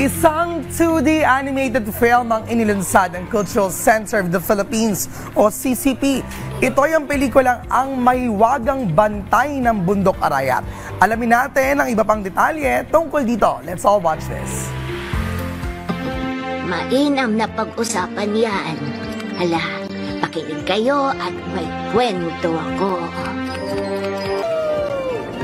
Isang 2D animated film ang inilunsad ng Cultural Center of the Philippines o CCP. Ito ay ang pelikulang Ang Mahiwagang Bantay ng Bundok Arayat. Alamin natin ang iba pang detalye tungkol dito. Let's all watch this. Mainam na pag-usapan yan. Hala, pakinig kayo at may kwento ako.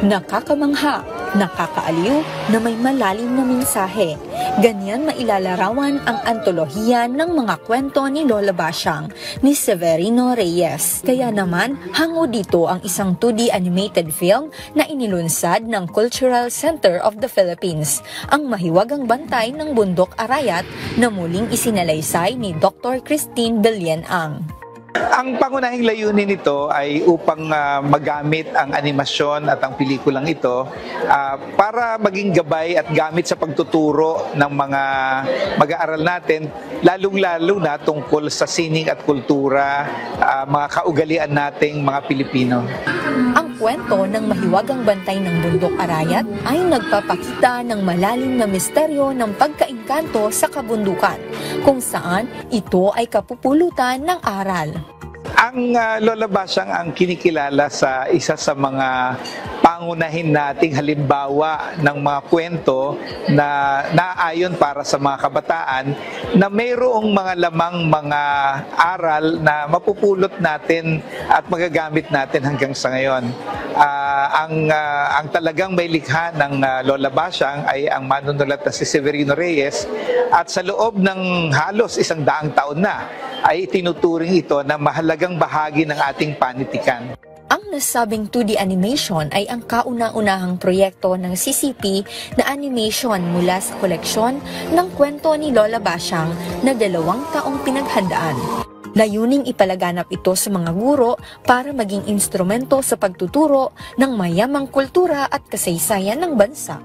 Nakakamangha, nakakaaliw na may malalim na mensahe. Ganyan mailalarawan ang antolohiya ng mga kwento ni Lola Basyang ni Severino Reyes. Kaya naman, hango dito ang isang 2D animated film na inilunsad ng Cultural Center of the Philippines, Ang Mahiwagang Bantay ng Bundok Arayat, na muling isinalaysay ni Dr. Christine Belian-Ang. Ang pangunahing layunin nito ay upang magamit ang animasyon at ang pelikulang ito para maging gabay at gamit sa pagtuturo ng mga mag-aaral natin, lalong-lalo na tungkol sa sining at kultura, mga kaugalian nating mga Pilipino. Ang kwento ng Mahiwagang Bantay ng Bundok Arayat ay nagpapakita ng malalim na misteryo ng pagkaingkanto sa kabundukan, kung saan ito ay kapupulutan ng aral. Ang Lola Basyang ang kinikilala sa isa sa mga pangunahin nating halimbawa ng mga kwento na naayon para sa mga kabataan na mayroong mga lamang mga aral na mapupulot natin at magagamit natin hanggang sa ngayon. Ang talagang may likha ng Lola Basyang ay ang manunulat na si Severino Reyes, at sa loob ng halos 100 taon na ay tinuturing ito na mahalagang bahagi ng ating panitikan. Ang nasabing 2D animation ay ang kauna-unahang proyekto ng CCP na animation mula sa koleksyon ng kwento ni Lola Basyang na 2 taong pinaghandaan. Layuning ipalaganap ito sa mga guro para maging instrumento sa pagtuturo ng mayamang kultura at kasaysayan ng bansa.